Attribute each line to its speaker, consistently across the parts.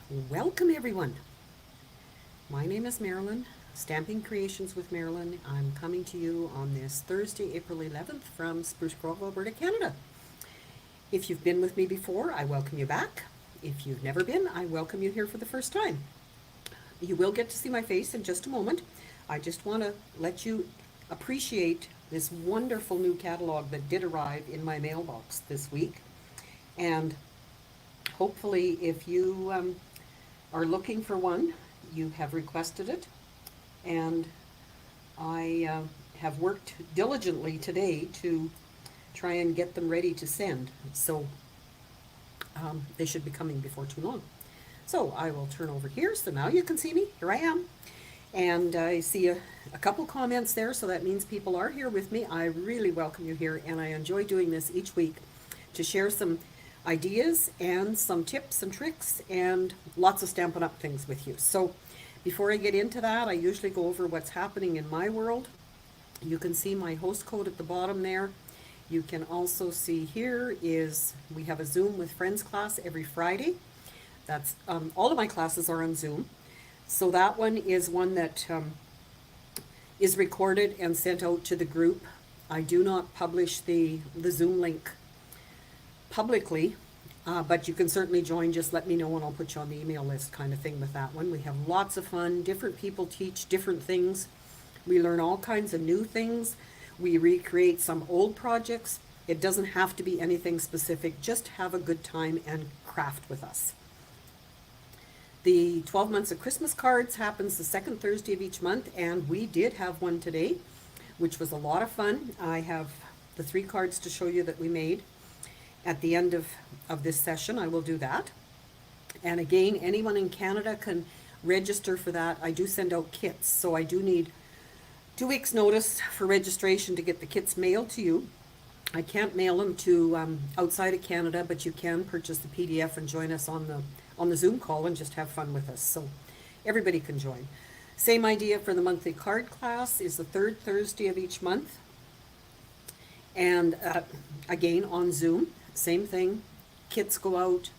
Speaker 1: Welcome everyone. My name is Marilyn, Stamping Creations with Marilyn. I'm coming to you on this Thursday, April 11th from Spruce Grove, Alberta, Canada. If you've been with me before, I welcome you back. If you've never been, I welcome you here for the first time. You will get to see my face in just a moment. I just want to let you appreciate this wonderful new catalog that did arrive in my mailbox this week. And hopefully, if you are looking for one, you have requested it, and I have worked diligently today to try and get them ready to send. So they should be coming before too long. So I will turn over here so now you can see me. Here I am. And I see a couple comments there, so that means people are here with me. I really welcome you here, and I enjoy doing this each week to share some ideas and some tips and tricks and lots of Stampin' Up! Things with you. So before I get into that, I usually go over what's happening in my world. You can see my host code at the bottom there. You can also see here is we have a Zoom with Friends class every Friday. That's all of my classes are on Zoom. So that one is one that is recorded and sent out to the group. I do not publish the Zoom link publicly, but you can certainly join. Just let me know and I'll put you on the email list kind of thing with that one. We have lots of fun. Different people teach different things. We learn all kinds of new things. We recreate some old projects. It doesn't have to be anything specific. Just have a good time and craft with us. The 12 months of Christmas cards happens the second Thursday of each month, and we did have one today, which was a lot of fun. I have the 3 cards to show you that we made. At the end of this session, I will do that. And again, anyone in Canada can register for that. I do send out kits, so I do need 2 weeks notice for registration to get the kits mailed to you. I can't mail them to outside of Canada, but you can purchase the PDF and join us on the Zoom call and just have fun with us. So everybody can join. Same idea for the monthly card class is the 3rd Thursday of each month. And again, on Zoom, same thing. Kits go out.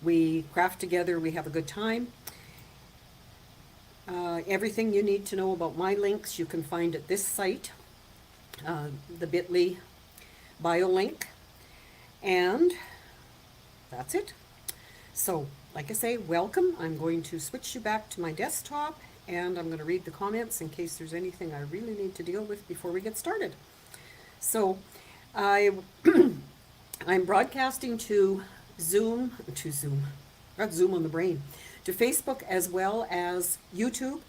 Speaker 1: We craft together. We have a good time. Everything you need to know about my links you can find at this site, the bit.ly bio link, and that's it. So, like I say, welcome. I'm going to switch you back to my desktop, and I'm going to read the comments in case there's anything I really need to deal with before we get started. So, I'm broadcasting to not Zoom on the brain, to Facebook as well as YouTube.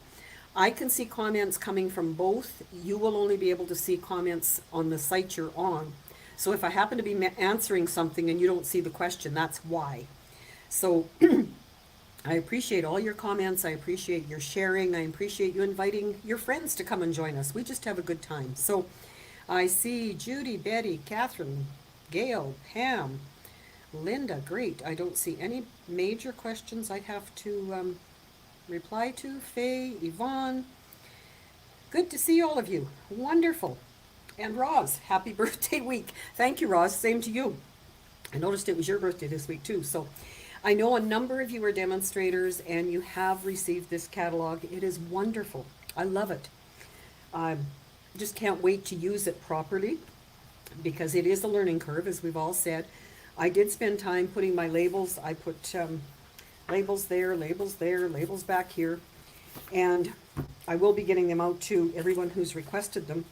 Speaker 1: I can see comments coming from both. You will only be able to see comments on the site you're on. So if I happen to be answering something and you don't see the question, that's why. So I appreciate all your comments. I appreciate your sharing. I appreciate you inviting your friends to come and join us. We just have a good time. So I see Judy, Betty, Catherine, Gail, Pam, Linda. Great. I don't see any major questions I'd have to reply to. Faye, Yvonne. Good to see all of you. Wonderful. And Roz, happy birthday week. Thank you, Roz. Same to you. I noticed it was your birthday this week too. So I know a number of you are demonstrators and you have received this catalog. It is wonderful. I love it. I just can't wait to use it properly because it is a learning curve, as we've all said. I did spend time putting my labels. I put labels there, labels back here. And I will be getting them out to everyone who's requested them.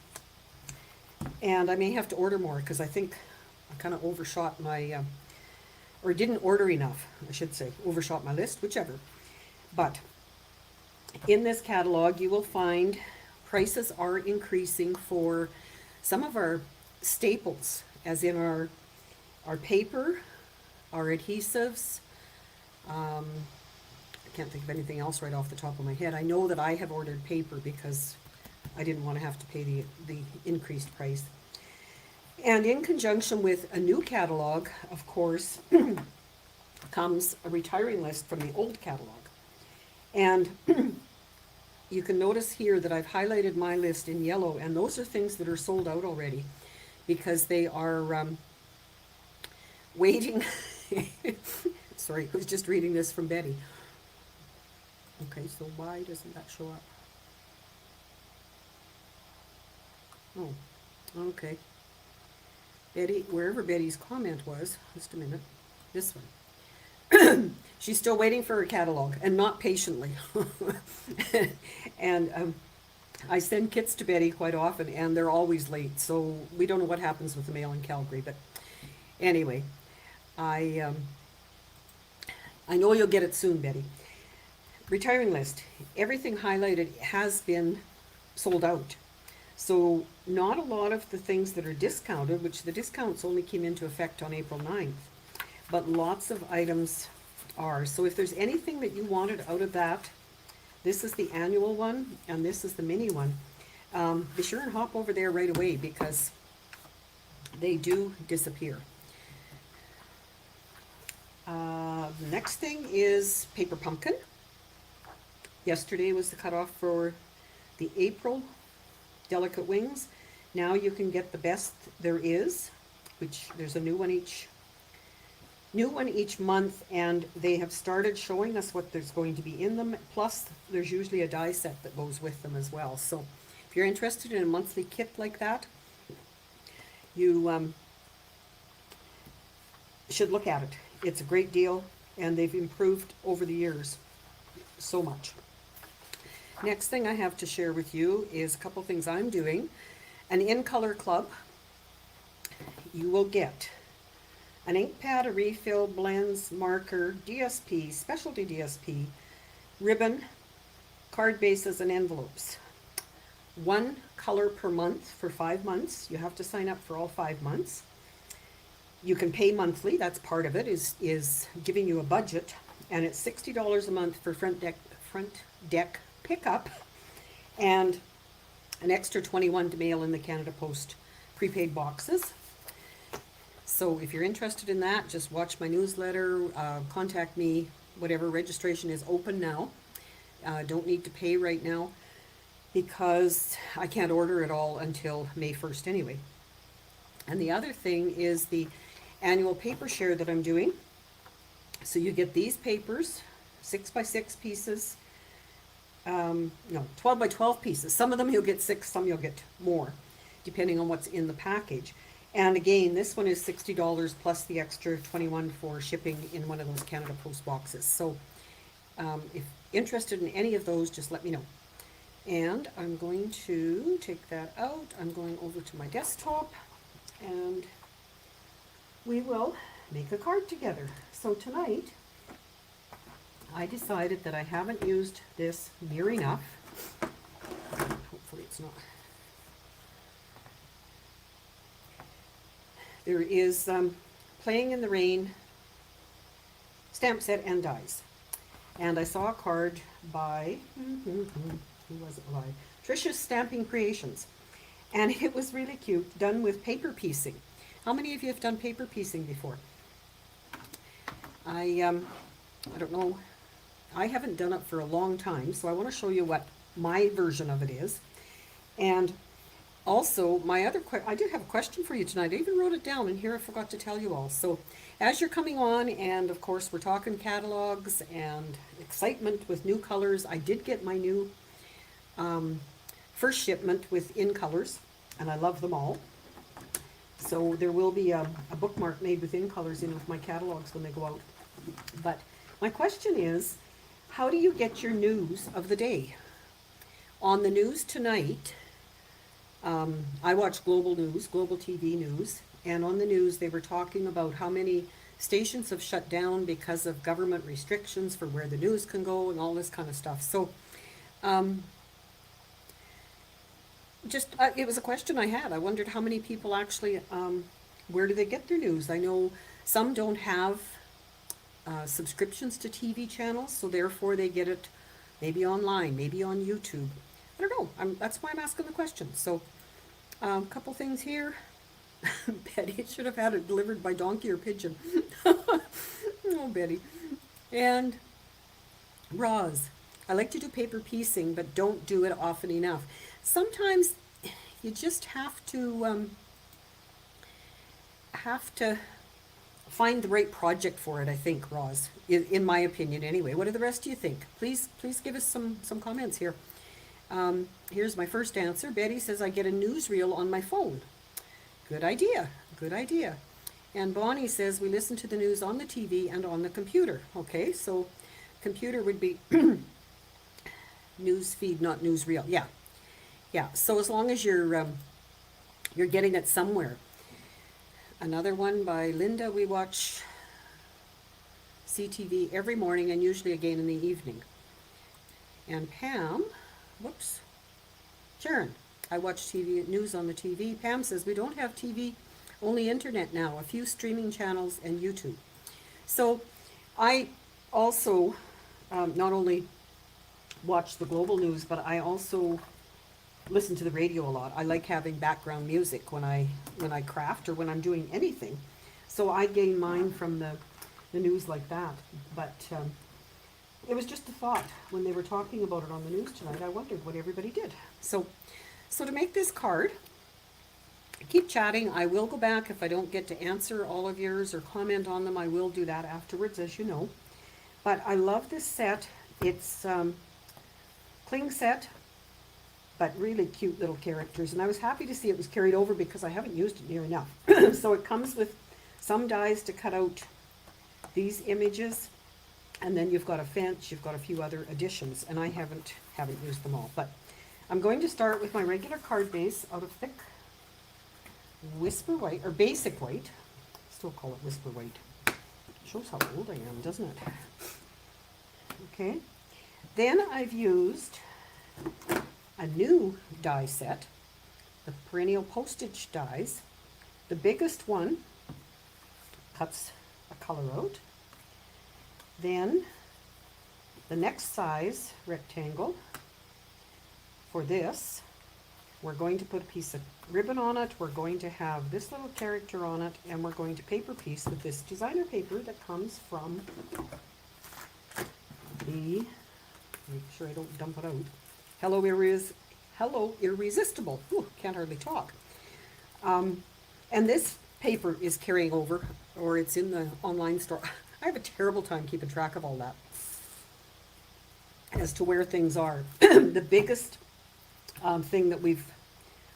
Speaker 1: And I may have to order more because I think I kind of overshot my, or didn't order enough, I should say. Overshot my list, whichever. But in this catalog, you will find prices are increasing for some of our staples, as in our paper, our adhesives. I can't think of anything else right off the top of my head. I know that I have ordered paper because I didn't want to have to pay the increased price. And in conjunction with a new catalog, of course, comes a retiring list from the old catalog. And you can notice here that I've highlighted my list in yellow, and those are things that are sold out already because they are waiting. Sorry, I was just reading this from Betty. Okay, so why doesn't that show up? Oh, okay. Betty, wherever Betty's comment was, just a minute, this one. She's still waiting for her catalog, and not patiently. And I send kits to Betty quite often, and they're always late, so we don't know what happens with the mail in Calgary. But anyway, I um, I know you'll get it soon, Betty. Retiring list. Everything highlighted has been sold out. So not a lot of the things that are discounted, which the discounts only came into effect on April 9th, but lots of items are. So if there's anything that you wanted out of that, this is the annual one and this is the mini one. Be sure and hop over there right away because they do disappear. The next thing is paper pumpkin. Yesterday was the cutoff for the April delicate wings. Now you can get the best there is, which there's a new one each month, and they have started showing us what there's going to be in them. Plus, there's usually a die set that goes with them as well. So if you're interested in a monthly kit like that, you should look at it. It's a great deal, and they've improved over the years so much. Next thing I have to share with you is a couple things I'm doing. An In Color Club. You will get an ink pad, a refill, blends, marker, DSP, specialty DSP, ribbon, card bases, and envelopes. One color per month for 5 months. You have to sign up for all 5 months. You can pay monthly. That's part of it, is giving you a budget. And it's $60 a month for front deck pickup, and an extra 21 to mail in the Canada Post prepaid boxes. So if you're interested in that, just watch my newsletter, contact me, whatever. Registration is open now. Don't need to pay right now because I can't order it all until May 1st anyway. And the other thing is the annual paper share that I'm doing. So you get these papers, 6x6 pieces, no, 12 by 12 pieces. Some of them you'll get 6, some you'll get more, depending on what's in the package. And again, this one is $60 plus the extra 21 for shipping in one of those Canada Post boxes. So if interested in any of those, just let me know. And I'm going to take that out. I'm going over to my desktop and we will make a card together. So tonight, I decided that I haven't used this near enough. Hopefully it's not. There is Playing in the Rain stamp set and dies. And I saw a card by, who was it by? Trisha's Stamping Creations. And it was really cute, done with paper piecing. How many of you have done paper piecing before? I don't know. I haven't done it for a long time, so I want to show you what my version of it is. And also, I did have a question for you tonight. I even wrote it down, and here I forgot to tell you all. So, as you're coming on, and of course we're talking catalogs and excitement with new colors, I did get my new first shipment with In Colors, and I love them all. So there will be a bookmark made with In Colors in with my catalogs when they go out. But my question is, how do you get your news of the day? On the news tonight, I watch Global News, Global TV News, and on the news they were talking about how many stations have shut down because of government restrictions for where the news can go and all this kind of stuff. So it was a question I had. I wondered how many people actually, where do they get their news? I know some don't have subscriptions to TV channels, so therefore they get it maybe online, maybe on YouTube. I don't know. That's why I'm asking the question. So, a couple things here. Betty should have had it delivered by donkey or pigeon. Oh, Betty. And Roz, I like to do paper piecing, but don't do it often enough. Sometimes you just have to find the right project for it, I think, Roz, in my opinion anyway. What do the rest of you think? Please give us some comments here. Here's my first answer. Betty says, I get a newsreel on my phone. Good idea. Good idea. And Bonnie says, we listen to the news on the TV and on the computer. Okay, so computer would be news feed, not newsreel. Yeah. Yeah, so as long as you're getting it somewhere. Another one by Linda, we watch CTV every morning and usually again in the evening. And Pam, whoops, Sharon, I watch TV news on the TV. Pam says, we don't have TV, only internet now, a few streaming channels and YouTube. So I also not only watch the global news, but I also listen to the radio a lot. I like having background music when I craft or when I'm doing anything. So I gain mine from the news like that. But it was just a thought when they were talking about it on the news tonight. I wondered what everybody did. So to make this card, keep chatting. I will go back if I don't get to answer all of yours or comment on them. I will do that afterwards, as you know. But I love this set. It's cling set, but really cute little characters. And I was happy to see it was carried over because I haven't used it near enough. So it comes with some dies to cut out these images, and then you've got a fence, you've got a few other additions, and I haven't used them all. But I'm going to start with my regular card base out of thick Whisper White, or basic white. Still call it Whisper White. Shows how old I am, doesn't it? Okay. Then I've used a new die set, the perennial postage dies. The biggest one cuts a color out. Then the next size rectangle for this, we're going to put a piece of ribbon on it, we're going to have this little character on it, and we're going to paper piece with this designer paper that comes from the, make sure I don't dump it out, Hello Irresistible. Ooh, can't hardly talk. And this paper is carrying over, or it's in the online store. I have a terrible time keeping track of all that as to where things are. The biggest thing that we've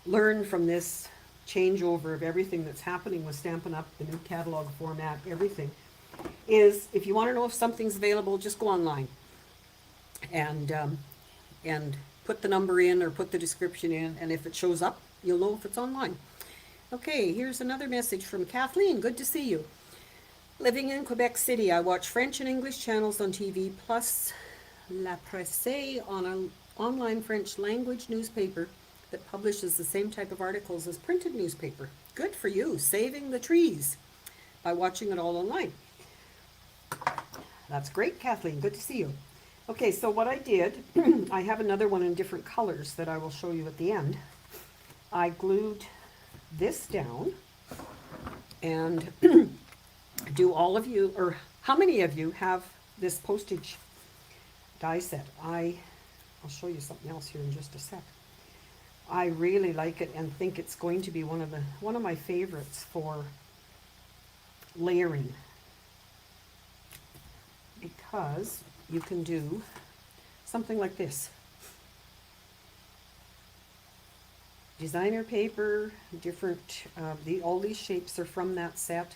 Speaker 1: learned from this changeover of everything that's happening with Stampin' Up, the new catalog format, everything, is if you want to know if something's available, just go online and put the number in or put the description in, and if it shows up, you'll know if it's online. Okay, here's another message from Kathleen. Good to see you. Living in Quebec City, I watch French and English channels on TV, plus La Presse on an online French language newspaper that publishes the same type of articles as printed newspaper. Good for you, saving the trees by watching it all online. That's great, Kathleen. Good to see you. Okay, so what I did, I have another one in different colors that I will show you at the end. I glued this down, and do all of you, or how many of you have this postage die set? I'll show you something else here in just a sec. I really like it and think it's going to be one of my favorites for layering, because you can do something like this. Designer paper, different, all these shapes are from that set,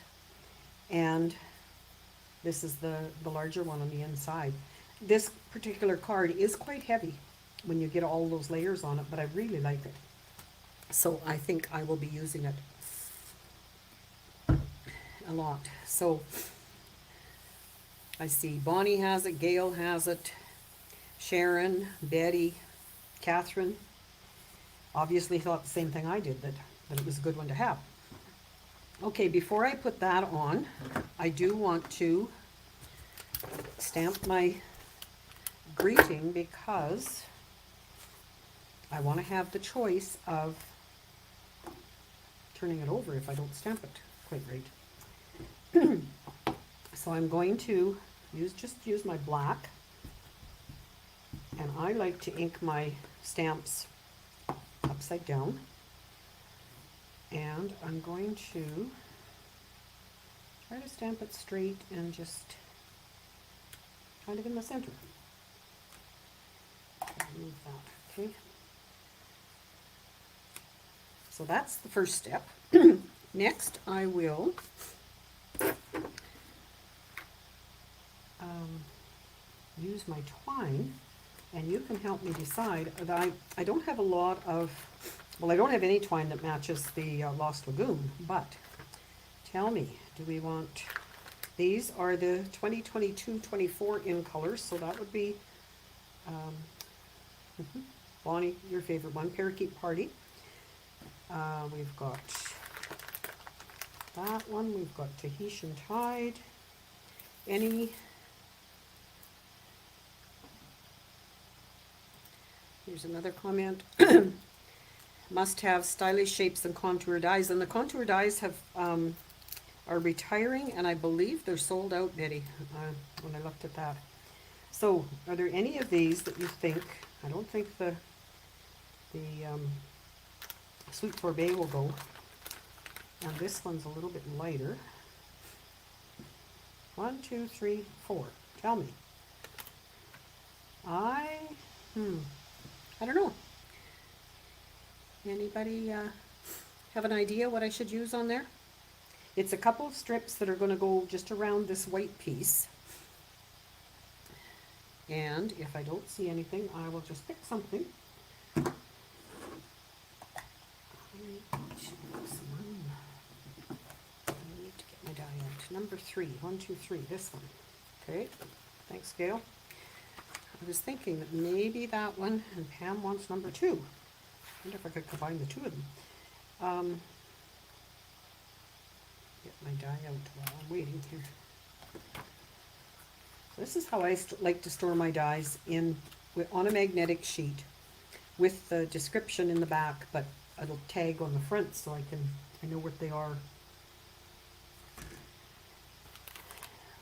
Speaker 1: and this is the larger one on the inside. This particular card is quite heavy when you get all those layers on it, but I really like it. So I think I will be using it a lot. So I see Bonnie has it, Gail has it, Sharon, Betty, Catherine obviously thought the same thing I did, that it was a good one to have. Okay, before I put that on, I do want to stamp my greeting, because I want to have the choice of turning it over if I don't stamp it quite right. So I'm going to use my black, and I like to ink my stamps upside down, and I'm going to try to stamp it straight and just kind of in the center. Move that, okay. So that's the first step. Next, I will use my twine, and you can help me decide. I don't have a lot of, well, I don't have any twine that matches the Lost Lagoon, but tell me, do we want, these are the 2022-24 in colors, so that would be, Bonnie, your favorite one, Parakeet Party. We've got that one, we've got Tahitian Tide, any, here's another comment, must have stylish shapes and contour dies, and the contour dies have, are retiring, and I believe they're sold out, Betty, when I looked at that. So, are there any of these that you think, I don't think the Sweet Sorbet will go, and this one's a little bit lighter. 1, 2, 3, 4. Tell me. I don't know. Anybody have an idea what I should use on there? It's a couple of strips that are going to go just around this white piece. And if I don't see anything, I will just pick something. I need to get my die out. Number 3, 1, 2, 3, this one. Okay, thanks, Gail. I was thinking that maybe that one, and Pam wants number 2. I wonder if I could combine the two of them. Get my die out while I'm waiting here. This is how I like to store my dies, on a magnetic sheet with the description in the back, but it'll tag on the front so I know what they are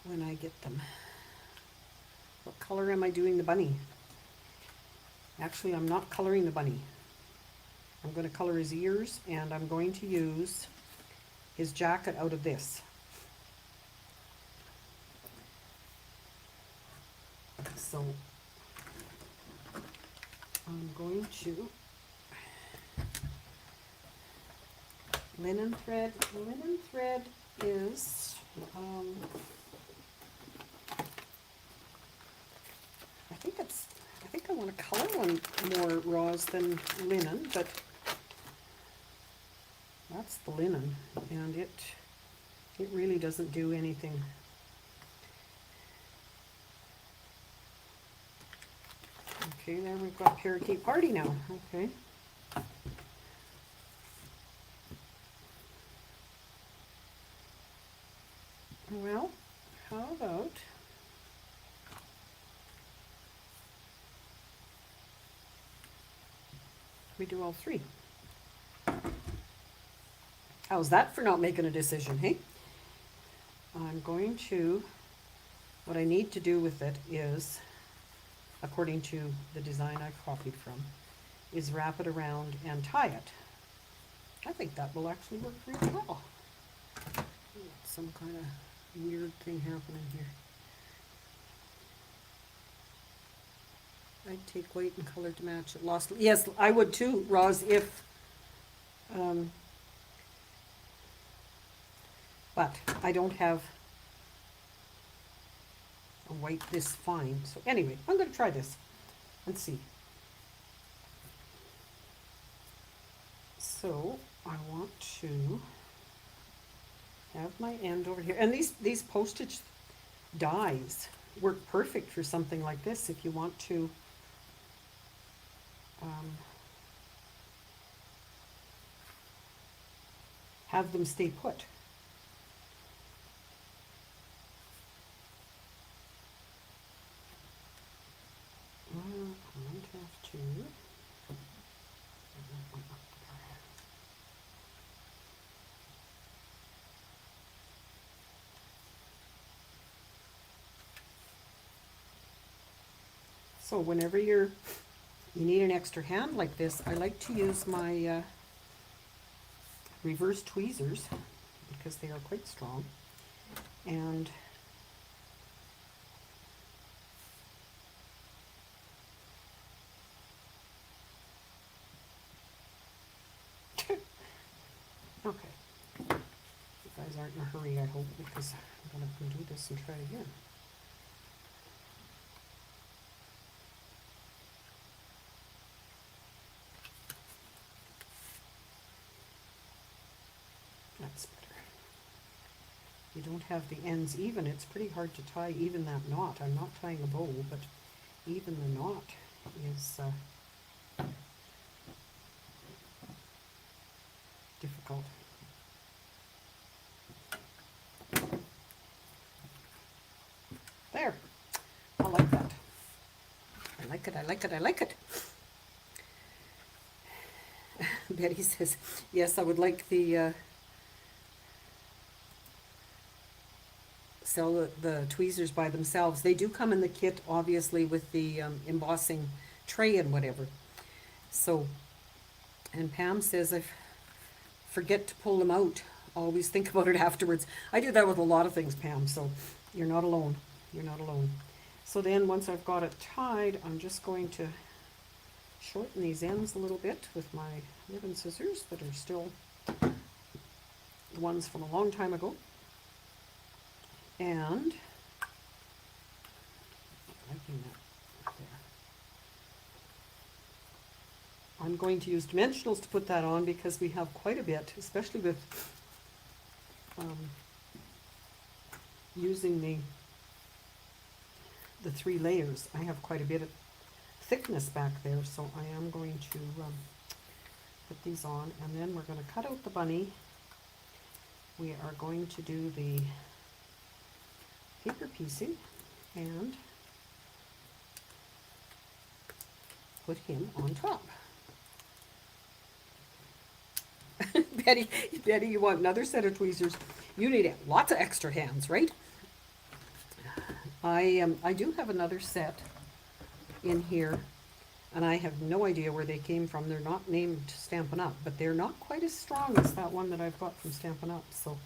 Speaker 1: when I get them. What color am I doing the bunny? Actually, I'm not coloring the bunny. I'm going to color his ears, and I'm going to use his jacket out of this. So I'm going to linen thread. Linen thread is I think I want to color one more raws than linen, but that's the linen, and it really doesn't do anything. Okay, there we've got Parakeet Party now. Okay. Well, how about we do all 3? How's that for not making a decision, hey? I'm going to, what I need to do with it is, according to the design I copied from, is wrap it around and tie it. I think that will actually work really well. Some kind of weird thing happening here. I'd take white and color to match it. Lost, yes, I would too, Roz, if, but I don't have a white this fine. So anyway, I'm going to try this and see. So I want to have my end over here. And these postage dies work perfect for something like this if you want to have them stay put. I might have to. So whenever you need an extra hand like this, I like to use my reverse tweezers because they are quite strong. And okay. You guys aren't in a hurry, I hope, because I'm going to do this and try again. That's better. You don't have the ends even. It's pretty hard to tie even that knot. I'm not tying a bow, but even the knot is difficult. There. I like that. I like it, I like it, I like it. Betty says, yes, I would like the sell the tweezers by themselves. They do come in the kit, obviously, with the embossing tray and whatever. So, and Pam says, I forget to pull them out. Always think about it afterwards. I do that with a lot of things, Pam, so you're not alone. You're not alone. So then once I've got it tied, I'm just going to shorten these ends a little bit with my ribbon scissors that are still the ones from a long time ago. And liking that there. I'm going to use dimensionals to put that on because we have quite a bit, especially with using the 3 layers. I have quite a bit of thickness back there, so I am going to put these on, and then we're going to cut out the bunny. We are going to do the paper piecing and put him on top. Betty, you want another set of tweezers? You need lots of extra hands, right? I do have another set in here, and I have no idea where they came from. They're not named Stampin' Up, but they're not quite as strong as that one that I've got from Stampin' Up. So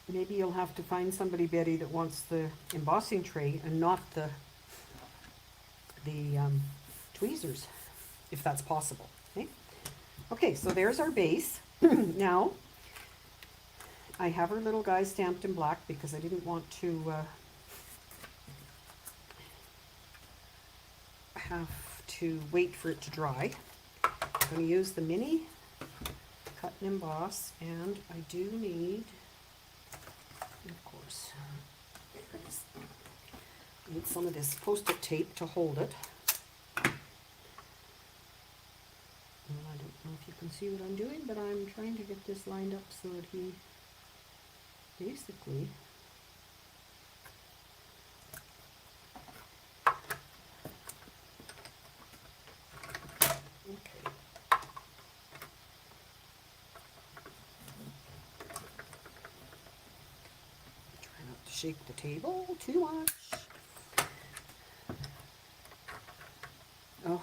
Speaker 1: maybe you'll have to find somebody, Betty, that wants the embossing tray and not the tweezers, if that's possible. Okay. Okay, so there's our base. Now I have our little guy stamped in black because I didn't want to have to wait for it to dry. I'm going to use the mini cut and emboss, and I do need, of course, need some of this Post-it tape to hold it. And I don't know if you can see what I'm doing, but I'm trying to get this lined up so that he basically shake the table too much. Oh,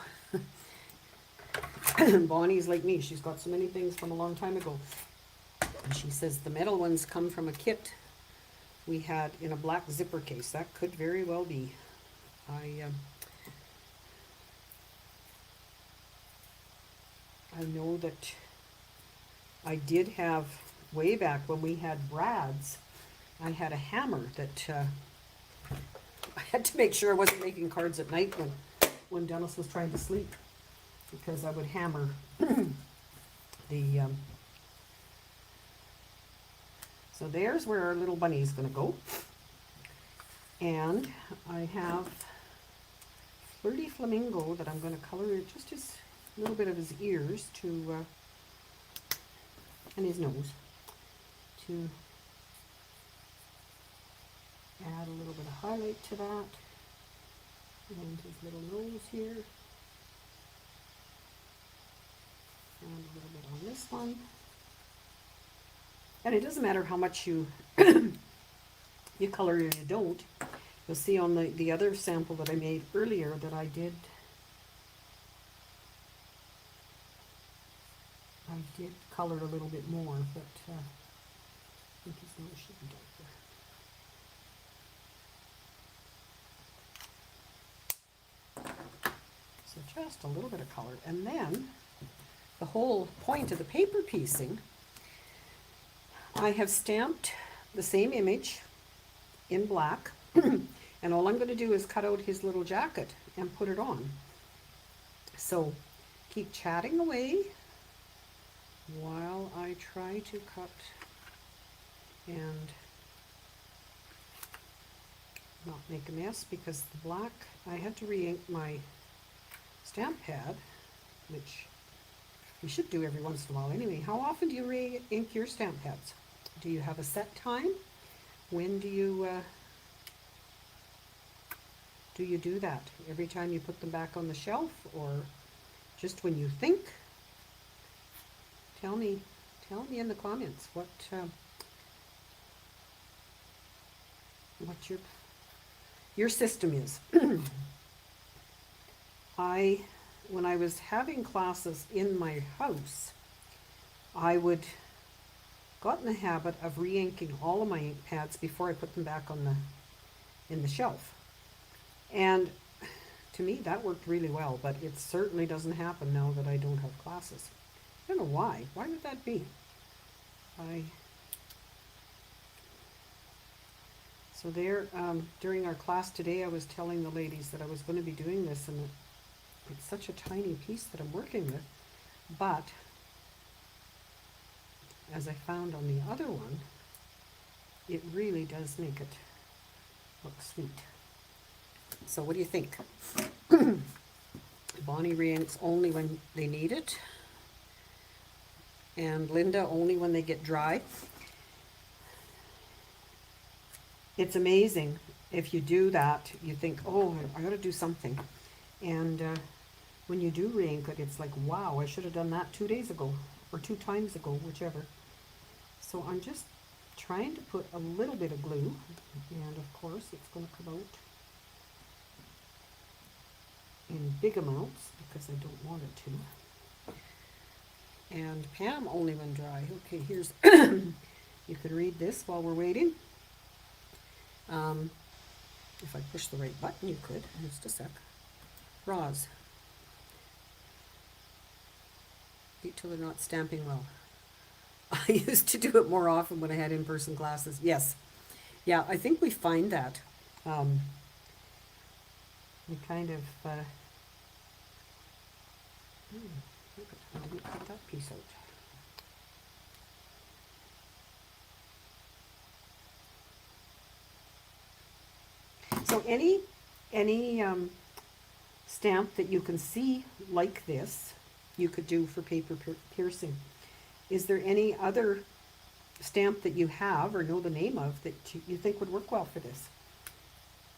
Speaker 1: Bonnie's like me. She's got so many things from a long time ago. And she says the metal ones come from a kit we had in a black zipper case. That could very well be. I know that I did have, way back when we had brads, I had a hammer that I had to make sure I wasn't making cards at night when Dennis was trying to sleep, because I would hammer the so there's where our little bunny is going to go. And I have Flirty Flamingo that I'm going to color just his little bit of his ears to and his nose to add a little bit of highlight to that, and his little nose here, and a little bit on this one. And it doesn't matter how much you you color or you don't. You'll see on the other sample that I made earlier that I did color a little bit more, but think his nose should be darker. So just a little bit of color. And then the whole point of the paper piecing, I have stamped the same image in black, and all I'm going to do is cut out his little jacket and put it on. So keep chatting away while I try to cut and not make a mess, because the black, I had to re-ink my stamp pad, which we should do every once in a while anyway. How often do you re-ink your stamp pads? Do you have a set time? When do you do that? Every time you put them back on the shelf, or just when you think? Tell me in the comments what your system is. When I was having classes in my house, I would got in the habit of re-inking all of my ink pads before I put them back on in the shelf. And to me, that worked really well, but it certainly doesn't happen now that I don't have classes. I don't know why. Why would that be? So there, during our class today, I was telling the ladies that I was going to be doing this, and it's such a tiny piece that I'm working with, but as I found on the other one, it really does make it look sweet. So what do you think? Bonnie re-inks only when they need it, and Linda only when they get dry. It's amazing. If you do that, you think, oh, I gotta do something. And when you do re-ink it, it's like, wow, I should have done that 2 days ago, or 2 times ago, whichever. So I'm just trying to put a little bit of glue, and of course it's going to come out in big amounts because I don't want it to. And Pam only when dry. Okay, here's, you can read this while we're waiting. If I push the right button, you could. Just a sec. Roz. Wait till they're not stamping well. I used to do it more often when I had in-person classes. Yes. Yeah, I think we find that. We kind of... I didn't cut that piece out. So any stamp that you can see like this, you could do for paper piercing. Is there any other stamp that you have or know the name of that you think would work well for this?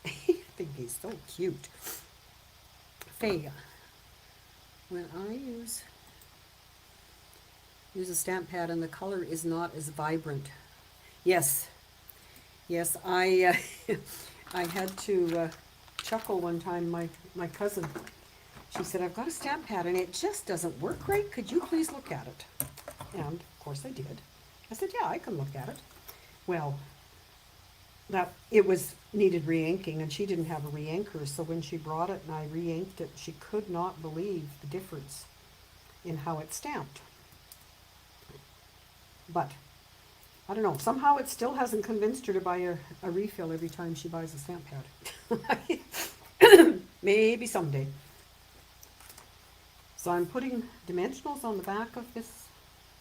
Speaker 1: I think he's so cute. Faye, when I use a stamp pad and the color is not as vibrant. Yes, I I had to chuckle one time. My cousin, she said, I've got a stamp pad and it just doesn't work right. Could you please look at it? And of course I did. I said, yeah, I can look at it. Well, that it needed re-inking, and she didn't have a re-inker, so when she brought it and I re-inked it, she could not believe the difference in how it stamped. But I don't know, somehow it still hasn't convinced her to buy a refill every time she buys a stamp pad. Maybe someday. So I'm putting dimensionals on the back of this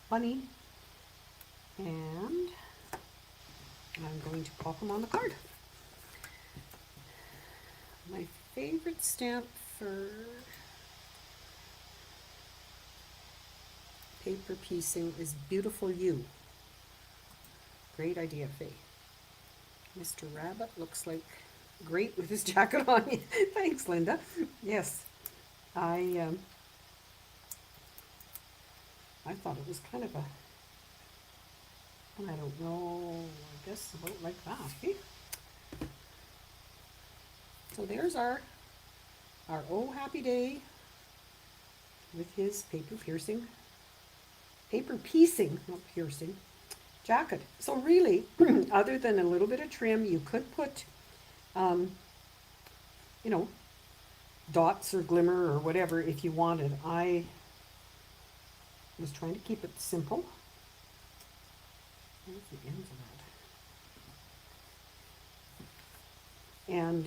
Speaker 1: bunny, and I'm going to pop them on the card. My favorite stamp for paper piecing is Beautiful You. Great idea, Faye. Mr. Rabbit looks like great with his jacket on. Thanks, Linda. Yes, I thought it was kind of a, I don't know, I guess about like that. Okay? So there's our Oh Happy Day with his paper piecing, not piercing, jacket. So really, other than a little bit of trim, you could put, um, you know, dots or glimmer or whatever if you wanted. I was trying to keep it simple. Where's the ends of that? And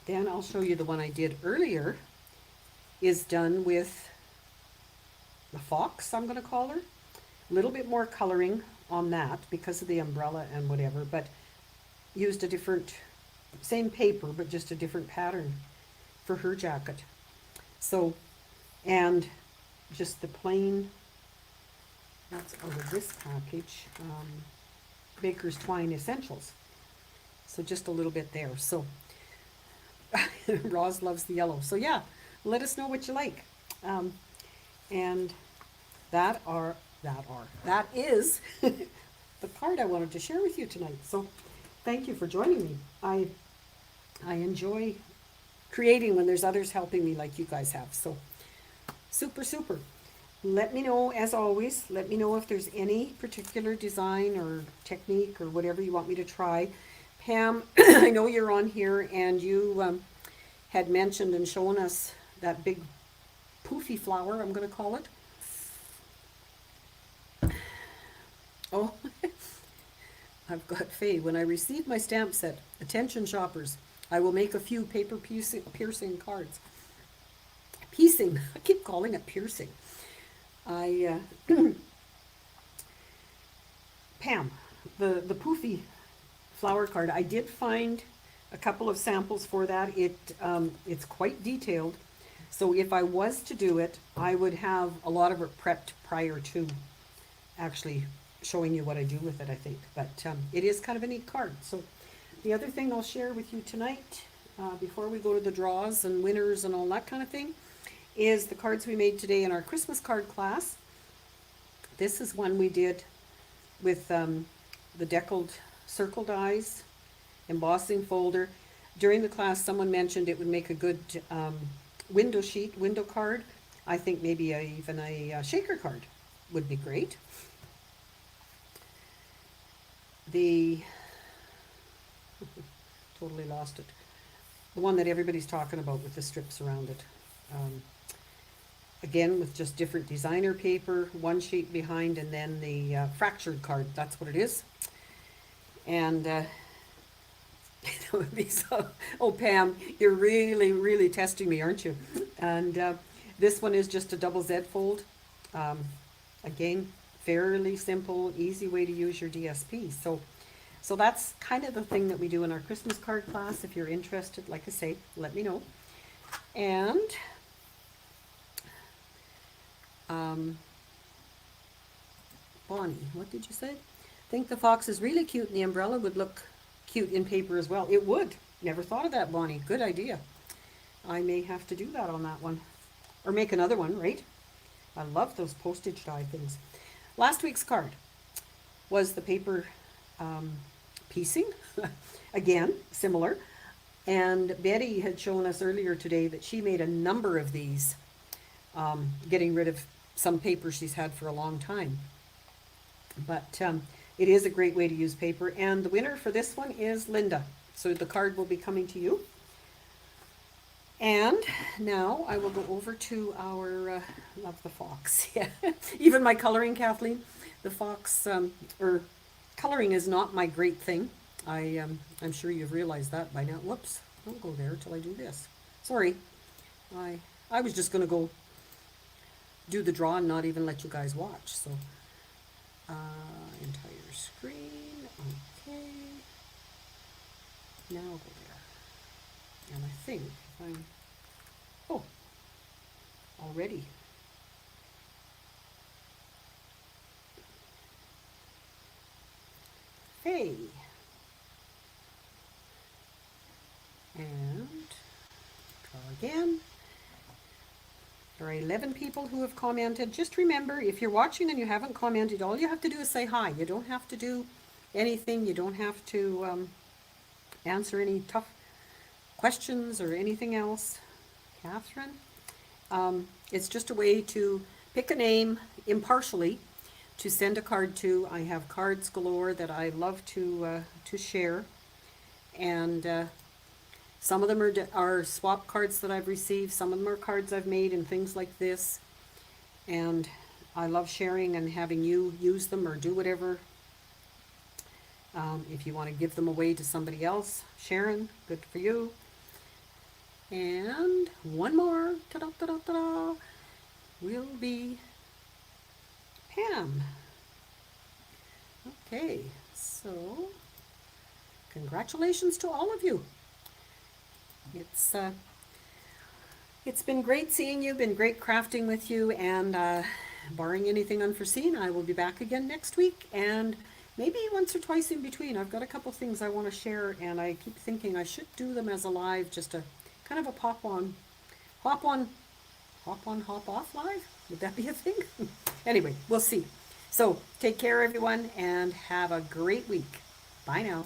Speaker 1: then I'll show you the one I did earlier is done with the fox, I'm going to call her. A little bit more coloring on that because of the umbrella and whatever, but used a different, same paper, but just a different pattern for her jacket. So, and just the plain, that's out of this package, Baker's Twine Essentials. So just a little bit there. So Roz loves the yellow. So yeah, let us know what you like. And that is the card I wanted to share with you tonight. So thank you for joining me. I enjoy creating when there's others helping me like you guys have. So super, super. Let me know, as always, let me know if there's any particular design or technique or whatever you want me to try. Pam, I know you're on here and you had mentioned and shown us that big poofy flower, I'm going to call it. Oh, I've got Faye. When I receive my stamp set, attention shoppers, I will make a few paper piercing cards. Piecing, I keep calling it piercing. Pam, the poofy flower card, I did find a couple of samples for that. It's quite detailed. So if I was to do it, I would have a lot of it prepped prior to actually showing you what I do with it, I think. But it is kind of a neat card. So the other thing I'll share with you tonight, before we go to the draws and winners and all that kind of thing, is the cards we made today in our Christmas card class. This is one we did with the deckled circle dies, embossing folder. During the class, someone mentioned it would make a good window card. I think maybe even a shaker card would be great. Totally lost it. The one that everybody's talking about with the strips around it. Again, with just different designer paper, one sheet behind, and then the fractured card. That's what it is. And it would be so. Oh, Pam, you're really, really testing me, aren't you? And this one is just a double Z fold. Again, fairly simple, easy way to use your DSP. So that's kind of the thing that we do in our Christmas card class. If you're interested, like I say, let me know. And Bonnie, what did you say? Think the fox is really cute and the umbrella would look cute in paper as well. It would. Never thought of that, Bonnie. Good idea. I may have to do that on that one. Or make another one, right? I love those postage die things. Last week's card was the paper piecing. Again, similar. And Betty had shown us earlier today that she made a number of these, getting rid of some paper she's had for a long time. But it is a great way to use paper. And the winner for this one is Linda. So the card will be coming to you. And now I will go over to our, love the fox. Yeah, even my coloring, Kathleen, the fox, or coloring is not my great thing. I'm sure you've realized that by now. Whoops, don't go there till I do this. Sorry, I was just gonna go do the draw and not even let you guys watch. So, entire screen, okay. Now I'll go there. And I think if I'm, oh, already. Hey. And draw again. There are 11 people who have commented. Just remember, if you're watching and you haven't commented, all you have to do is say hi. You don't have to do anything. You don't have to answer any tough questions or anything else. Catherine, it's just a way to pick a name impartially to send a card to. I have cards galore that I love to share, and some of them are swap cards that I've received. Some of them are cards I've made and things like this. And I love sharing and having you use them or do whatever. If you want to give them away to somebody else, Sharon, good for you. And one more, ta-da, ta-da, ta-da, will be Pam. Okay, so congratulations to all of you. It's been great seeing you, been great crafting with you, and barring anything unforeseen, I will be back again next week, and maybe once or twice in between. I've got a couple things I want to share, and I keep thinking I should do them as a live, just a kind of a hop on, hop off live. Would that be a thing? Anyway, we'll see. So take care, everyone, and have a great week. Bye now.